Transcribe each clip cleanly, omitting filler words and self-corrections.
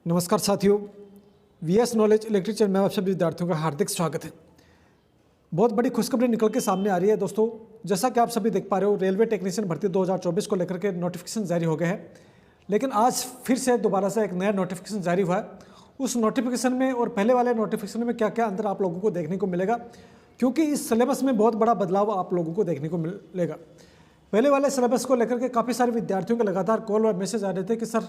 नमस्कार साथियों, VS knowledge electric channel में आप सभी विद्यार्थियों का हार्दिक स्वागत है। बहुत बड़ी खुशखबरी निकल के सामने आ रही है दोस्तों। जैसा कि आप सभी देख पा रहे हो, रेलवे टेक्नीशियन भर्ती 2024 को लेकर के नोटिफिकेशन जारी हो गया है। लेकिन आज फिर से दोबारा से एक नया नोटिफिकेशन जारी हुआ है। उस नोटिफिकेशन में और पहले वाले नोटिफिकेशन में क्या क्या अंतर आप लोगों को देखने को मिलेगा, क्योंकि इस सिलेबस में बहुत बड़ा बदलाव आप लोगों को देखने को मिलेगा। पहले वाले सिलेबस को लेकर के काफ़ी सारे विद्यार्थियों के लगातार कॉल और मैसेज आ रहे थे कि सर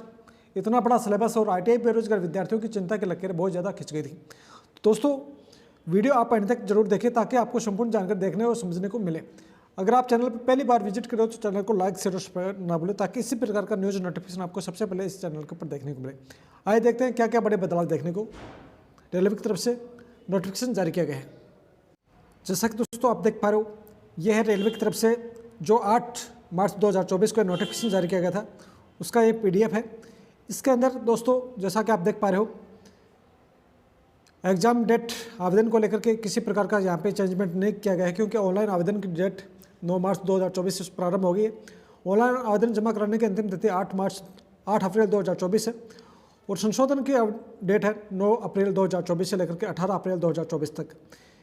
इतना बड़ा सिलेबस और आईटीआई बेरोजगार विद्यार्थियों की चिंता की लकीरें बहुत ज़्यादा खिंच गई थी। तो दोस्तों वीडियो आप अंत तक जरूर देखें ताकि आपको संपूर्ण जानकारी देखने और समझने को मिले। अगर आप चैनल पर पहली बार विजिट करो तो चैनल को लाइक शेयर और सब्सक्राइब ना भूलें, ताकि इसी प्रकार का न्यूज़ नोटिफिकेशन आपको सबसे पहले इस चैनल के ऊपर देखने को मिले। आइए देखते हैं क्या क्या बड़े बदलाव देखने को रेलवे की तरफ से नोटिफिकेशन जारी किया गया है। जैसा कि दोस्तों आप देख पा रहे हो, यह है रेलवे की तरफ से जो 8 मार्च 2024 को नोटिफिकेशन जारी किया गया था, उसका ये PDF है। इसके अंदर दोस्तों जैसा कि आप देख पा रहे हो, एग्जाम डेट आवेदन को लेकर के किसी प्रकार का यहाँ पे चेंजमेंट नहीं किया गया है, क्योंकि ऑनलाइन आवेदन की डेट 9 मार्च 2024 से प्रारंभ हो गई है। ऑनलाइन आवेदन जमा कराने की अंतिम तिथि 8 अप्रैल 2024 है और संशोधन की डेट है 9 अप्रैल 2024 से लेकर के 18 अप्रैल 2024 तक।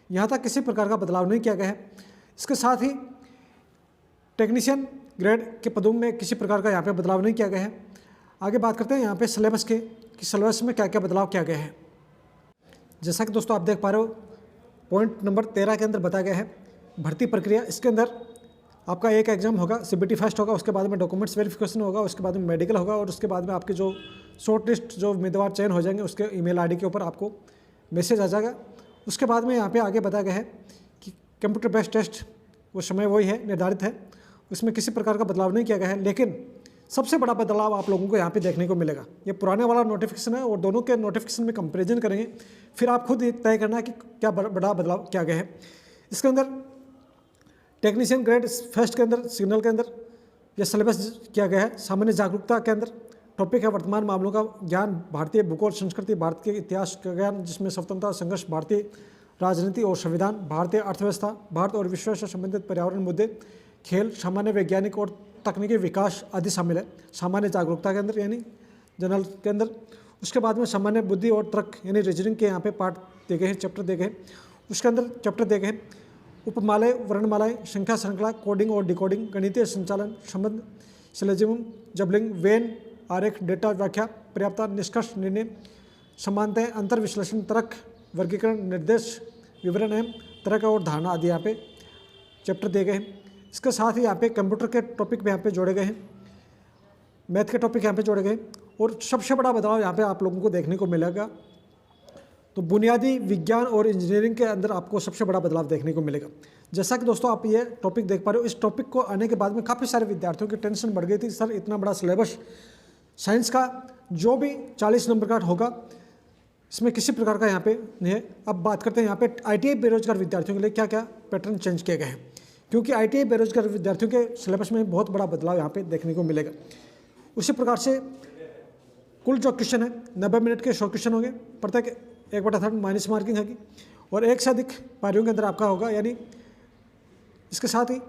यहाँ तक किसी प्रकार का बदलाव नहीं किया गया है। इसके साथ ही टेक्नीशियन ग्रेड के पदों में किसी प्रकार का यहाँ पे बदलाव नहीं किया गया है। आगे बात करते हैं यहाँ पे सिलेबस के कि सिलेबस में क्या क्या बदलाव किया गया है। जैसा कि दोस्तों आप देख पा रहे हो, पॉइंट नंबर 13 के अंदर बताया गया है भर्ती प्रक्रिया। इसके अंदर आपका एक एग्जाम होगा, CBT फर्स्ट होगा, उसके बाद में डॉक्यूमेंट्स वेरिफिकेशन होगा, उसके बाद में मेडिकल होगा और उसके बाद में आपके जो शॉर्ट लिस्ट जो उम्मीदवार चयन हो जाएंगे उसके ईमेल ID के ऊपर आपको मैसेज आ जाएगा। उसके बाद में यहाँ पे आगे बताया गया है कि कंप्यूटर बेस्ड टेस्ट वो समय वही है, निर्धारित है, उसमें किसी प्रकार का बदलाव नहीं किया गया है। लेकिन सबसे बड़ा बदलाव आप लोगों को यहाँ पे देखने को मिलेगा। ये पुराने वाला नोटिफिकेशन है और दोनों के नोटिफिकेशन में कंपैरिजन करेंगे, फिर आप खुद तय करना है कि क्या बड़ा बदलाव किया गया है। इसके अंदर टेक्नीशियन ग्रेड फर्स्ट के अंदर सिग्नल के अंदर यह सिलेबस किया गया है। सामान्य जागरूकता के अंदर टॉपिक है वर्तमान मामलों का ज्ञान, भारतीय भूगोल संस्कृति, भारत के इतिहास का ज्ञान, जिसमें स्वतंत्रता संघर्ष, भारतीय राजनीति और संविधान, भारतीय अर्थव्यवस्था, भारत और विश्व से संबंधित पर्यावरण मुद्दे, खेल, सामान्य वैज्ञानिक और तकनीकी विकास आदि शामिल है सामान्य जागरूकता के अंदर यानी जनरल के अंदर। उसके बाद में सामान्य बुद्धि और तर्क यानी रीजनिंग के यहाँ पे पार्ट दे गए हैं, चैप्टर दे गए हैं। उसके अंदर चैप्टर दे गए हैं उपमालय, वर्णमालाएँ, संख्या श्रृंखला, कोडिंग और डिकोडिंग, गणितीय संचालन, संबंध, सिलोजिज्म, जबलिंग, वेन, आरेख, डेटा व्याख्या, पर्याप्तता, निष्कर्ष, निर्णय, समानताएं, अंतर विश्लेषण, तर्क, वर्गीकरण, निर्देश, विवरण एवं तर्क और धारणा आदि यहाँ पे चैप्टर दे गए हैं। इसके साथ ही यहाँ पे कंप्यूटर के टॉपिक भी यहाँ पे जोड़े गए हैं, मैथ के टॉपिक यहाँ पे जोड़े गए और सबसे बड़ा बदलाव यहाँ पे आप लोगों को देखने को मिलेगा तो बुनियादी विज्ञान और इंजीनियरिंग के अंदर आपको सबसे बड़ा बदलाव देखने को मिलेगा। जैसा कि दोस्तों आप ये टॉपिक देख पा रहे हो, इस टॉपिक को आने के बाद में काफ़ी सारे विद्यार्थियों की टेंशन बढ़ गई थी, सर इतना बड़ा सिलेबस साइंस का जो भी 40 नंबर का होगा इसमें किसी प्रकार का यहाँ पे नहीं है। अब बात करते हैं यहाँ पे ITI बेरोजगार विद्यार्थियों के लिए क्या क्या पैटर्न चेंज किए गए हैं, क्योंकि ITI बेरोजगार विद्यार्थियों के सिलेबस में बहुत बड़ा बदलाव यहाँ पे देखने को मिलेगा। उसी प्रकार से कुल जो क्वेश्चन है 90 मिनट के 100 क्वेश्चन होंगे, प्रत्येक 1/3 माइनस मार्किंग होगी और 1 से अधिक पारियों के अंदर आपका होगा। यानी इसके साथ ही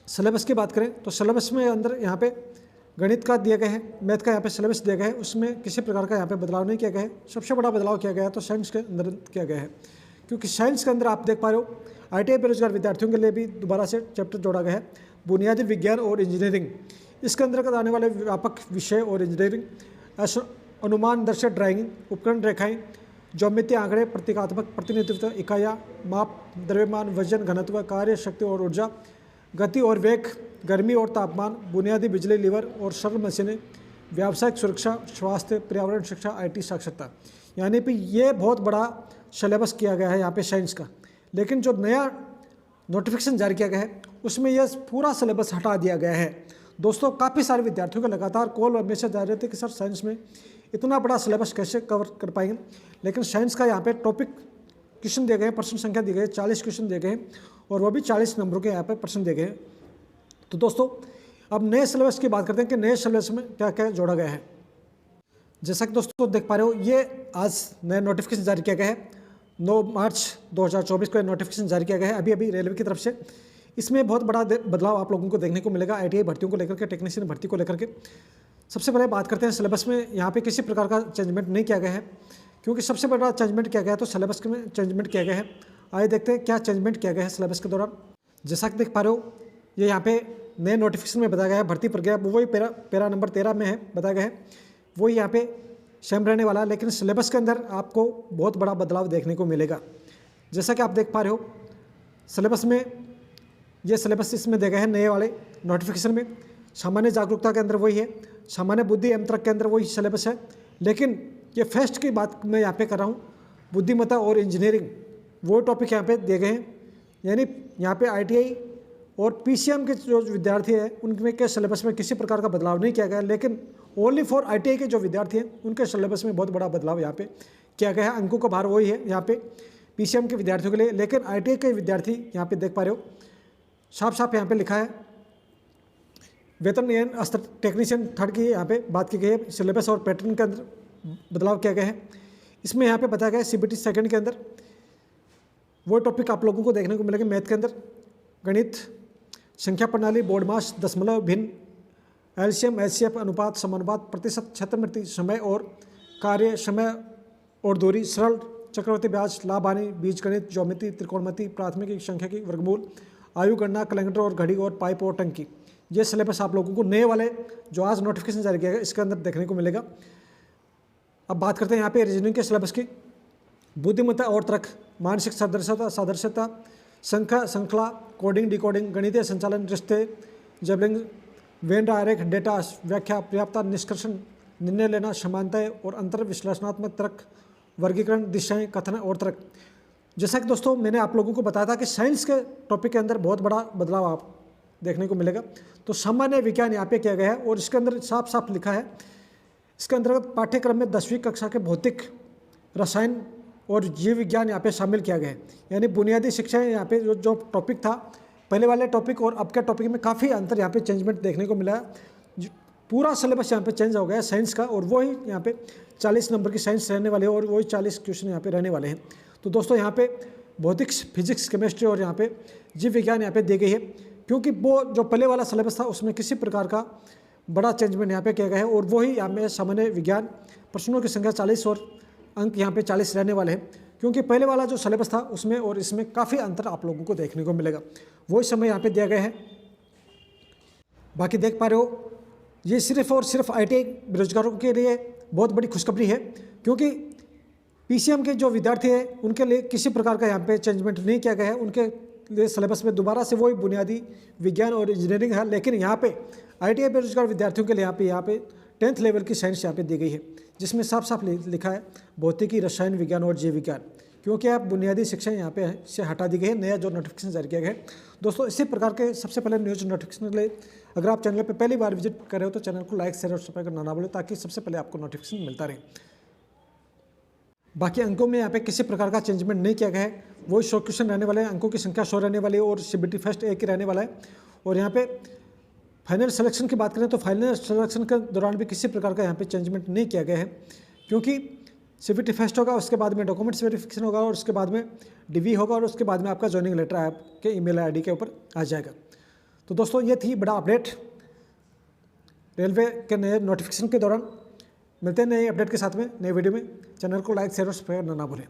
सिलेबस की बात करें तो सिलेबस में अंदर यहाँ पे गणित का दिया गया है, मैथ का यहाँ पे सिलेबस दिया गया है, उसमें किसी प्रकार का यहाँ पे बदलाव नहीं किया गया है। सबसे बड़ा बदलाव किया गया है तो साइंस के अंदर किया गया है, क्योंकि साइंस के अंदर आप देख पा रहे हो ITI बेरोजगार विद्यार्थियों के लिए भी दोबारा से चैप्टर जोड़ा गया है बुनियादी विज्ञान और इंजीनियरिंग। इसके अंतर्गत आने वाले व्यापक विषय और इंजीनियरिंग, अनुमान दर्शक ड्राइंग, उपकरण रेखाएं, ज्योमितीय आंकड़े, प्रतीकात्मक प्रतिनिधित्व, इकाइयाँ, माप, द्रव्यमान, वजन, घनत्व, कार्य शक्ति और ऊर्जा, गति और वेग, गर्मी और तापमान, बुनियादी बिजली लीवर और सरल मशीनें, व्यावसायिक सुरक्षा, स्वास्थ्य, पर्यावरण शिक्षा, IT साक्षरता। यानी कि ये बहुत बड़ा सिलेबस किया गया है यहाँ पे साइंस का। लेकिन जो नया नोटिफिकेशन जारी किया गया है उसमें यह पूरा सिलेबस हटा दिया गया है। दोस्तों काफ़ी सारे विद्यार्थियों के लगातार कॉल और मैसेज आ रहे थे कि सर साइंस में इतना बड़ा सिलेबस कैसे कवर कर पाएंगे, लेकिन साइंस का यहाँ पे टॉपिक क्वेश्चन दिए गए, प्रश्न संख्या दी गई है, 40 क्वेश्चन दिए गए और वो भी 40 नंबरों के यहाँ पे प्रश्न दिए गए। तो दोस्तों अब नए सिलेबस की बात करते हैं कि नए सिलेबस में क्या क्या जोड़ा गया है। जैसा कि दोस्तों देख पा रहे हो, ये आज नया नोटिफिकेशन जारी किया गया है 9 मार्च 2024 को नोटिफिकेशन जारी किया गया है अभी रेलवे की तरफ से। इसमें बहुत बड़ा बदलाव आप लोगों को देखने को मिलेगा ITI भर्तियों को लेकर के, टेक्नीशियन भर्ती को लेकर के। सबसे पहले बात करते हैं सिलेबस में यहाँ पे किसी प्रकार का चेंजमेंट नहीं किया गया है, क्योंकि सबसे बड़ा चेंजमेंट किया गया है तो सिलेबस में चेंजमेंट किया गया है। आइए देखते हैं क्या चेंजमेंट किया गया है सिलेबस के दौरान। जैसा कि देख पा रहे हो, ये यहाँ पे नए नोटिफिकेशन में बताया गया है भर्ती प्रक्रिया, वही पैरा नंबर 13 में है बताया गया है, वही यहाँ पे सेम रहने वाला है, लेकिन सिलेबस के अंदर आपको बहुत बड़ा बदलाव देखने को मिलेगा। जैसा कि आप देख पा रहे हो सिलेबस में, ये सिलेबस इसमें दिया गया है नए वाले नोटिफिकेशन में। सामान्य जागरूकता के अंदर वही है, सामान्य बुद्धि एवं तर्क के अंदर वही सिलेबस है, लेकिन ये फर्स्ट की बात मैं यहाँ पे कर रहा हूँ, बुद्धिमत्ता और इंजीनियरिंग वो टॉपिक यहाँ पे दिए गए हैं। यानी यहाँ पे ITI और PCM के जो विद्यार्थी हैं उनमें के सिलेबस में किसी प्रकार का बदलाव नहीं किया गया, लेकिन ओनली फॉर ITI के जो विद्यार्थी हैं उनके सिलेबस में बहुत बड़ा बदलाव यहाँ पे किया गया है। अंकों का भार वही है यहाँ पे PCM के विद्यार्थियों के लिए, लेकिन ITI के विद्यार्थी यहाँ पे देख पा रहे हो साफ साफ यहाँ पे लिखा है वेतन एवं अस्त्र टेक्नीशियन थर्ड की यहाँ पे बात की गई है। सिलेबस और पैटर्न के अंदर बदलाव किया गया है। इसमें यहाँ पे बताया गया है CBT सेकंड के अंदर वो टॉपिक आप लोगों को देखने को मिलेंगे। मैथ के अंदर गणित, संख्या प्रणाली, बोर्ड मास, दशमलव, भिन्न, LCM, HCF, अनुपात, समानुपात, प्रतिशत, छत्रमृति, समय और कार्य, समय और दूरी, सरल, चक्रवर्ती ब्याज, लाभ हानि, बीजगणित, ज्योमेट्री, त्रिकोणमिति, प्राथमिक संख्या की वर्गमूल, आयु गणना, कैलेंडर और घड़ी और पाइप और टंकी। ये सिलेबस आप लोगों को नए वाले जो आज नोटिफिकेशन जारी किया गया इसके अंदर देखने को मिलेगा। अब बात करते हैं यहाँ पे रीजनिंग के सिलेबस की। बुद्धिमत्ता और तर्क, मानसिक सादृश्यता, संख्या श्रृंखला, कोडिंग, डिकोडिंग, गणितीय संचालन, रिश्ते, जबलिंग, वेन आरेख, डेटा व्याख्या, पर्याप्तता, निष्कर्षण, निर्णय लेना, समानताएं और अंतर, विश्लेषणात्मक तर्क, वर्गीकरण, दिशाएं, कथन और तर्क। जैसा कि दोस्तों मैंने आप लोगों को बताया था कि साइंस के टॉपिक के अंदर बहुत बड़ा बदलाव आप देखने को मिलेगा। तो सामान्य विज्ञान यहाँ पे किया गया है और इसके अंदर साफ साफ लिखा है, इसके अंतर्गत पाठ्यक्रम में 10वीं कक्षा के भौतिक, रसायन और जीव विज्ञान यहाँ पे शामिल किया गया है। यानी बुनियादी शिक्षा यहाँ पे जो टॉपिक था पहले वाले टॉपिक और अब के टॉपिक में काफ़ी अंतर यहाँ पे चेंजमेंट देखने को मिला है। पूरा सिलेबस यहाँ पे चेंज हो गया है साइंस का, और वही यहाँ पे 40 नंबर की साइंस रहने वाले हैं और वही 40 क्वेश्चन यहाँ पे रहने वाले हैं। तो दोस्तों यहाँ पे भौतिक, फिजिक्स, केमिस्ट्री और यहाँ पे जीव विज्ञान यहाँ पे दी गई है, क्योंकि वो जो पहले वाला सिलेबस था उसमें किसी प्रकार का बड़ा चेंजमेंट यहाँ पे किया गया है। और वही यहाँ पे सामान्य विज्ञान प्रश्नों की संख्या 40 और अंक यहाँ पे 40 रहने वाले हैं, क्योंकि पहले वाला जो सिलेबस था उसमें और इसमें काफ़ी अंतर आप लोगों को देखने को मिलेगा। वही समय यहाँ पे दिया गया है। बाकी देख पा रहे हो ये सिर्फ और सिर्फ ITI बेरोजगारों के लिए बहुत बड़ी खुशखबरी है, क्योंकि PCM के जो विद्यार्थी हैं उनके लिए किसी प्रकार का यहाँ पे चेंजमेंट नहीं किया गया है। उनके लिए सिलेबस में दोबारा से वही बुनियादी विज्ञान और इंजीनियरिंग है, लेकिन यहाँ पे ITI बेरोजगार विद्यार्थियों के लिए यहाँ पे 10th लेवल की साइंस यहाँ पे दी गई है, जिसमें साफ साफ लिखा है भौतिकी, रसायन विज्ञान और जीव विज्ञान, क्योंकि आप बुनियादी शिक्षा यहाँ पे से हटा दी गई है। नया जो नोटिफिकेशन जारी किया गया है। दोस्तों इसी प्रकार के सबसे पहले न्यूज़ नोटिफिकेशन के लिए अगर आप चैनल पे पहली बार विजिट कर रहे हो तो चैनल को लाइक, शेयर और सब्सक्राइब करना ना भूलें, ताकि सबसे पहले आपको नोटिफिकेशन मिलता रहे। बाकी अंकों में यहाँ पे किसी प्रकार का चेंजमेंट नहीं किया गया है, वही 100 क्वेश्चन रहने वाले हैं, अंकों की संख्या 100 रहने वाली है और CBT फर्स्ट एक ही रहने वाला है। और यहाँ पे फाइनल सिलेक्शन की बात करें तो फाइनल सिलेक्शन के दौरान भी किसी प्रकार का यहाँ पे चेंजमेंट नहीं किया गया है, क्योंकि CBT फर्स्ट होगा, उसके बाद में डॉक्यूमेंट्स वेरिफिकेशन होगा और उसके बाद में DV होगा और उसके बाद में आपका ज्वाइनिंग लेटर आपके ईमेल ID के ऊपर आ जाएगा। तो दोस्तों ये थी बड़ा अपडेट रेलवे के नए नोटिफिकेशन के दौरान। मिलते हैं नए अपडेट के साथ में नए वीडियो में। चैनल को लाइक, शेयर और सब्सक्राइब करना ना भूलें।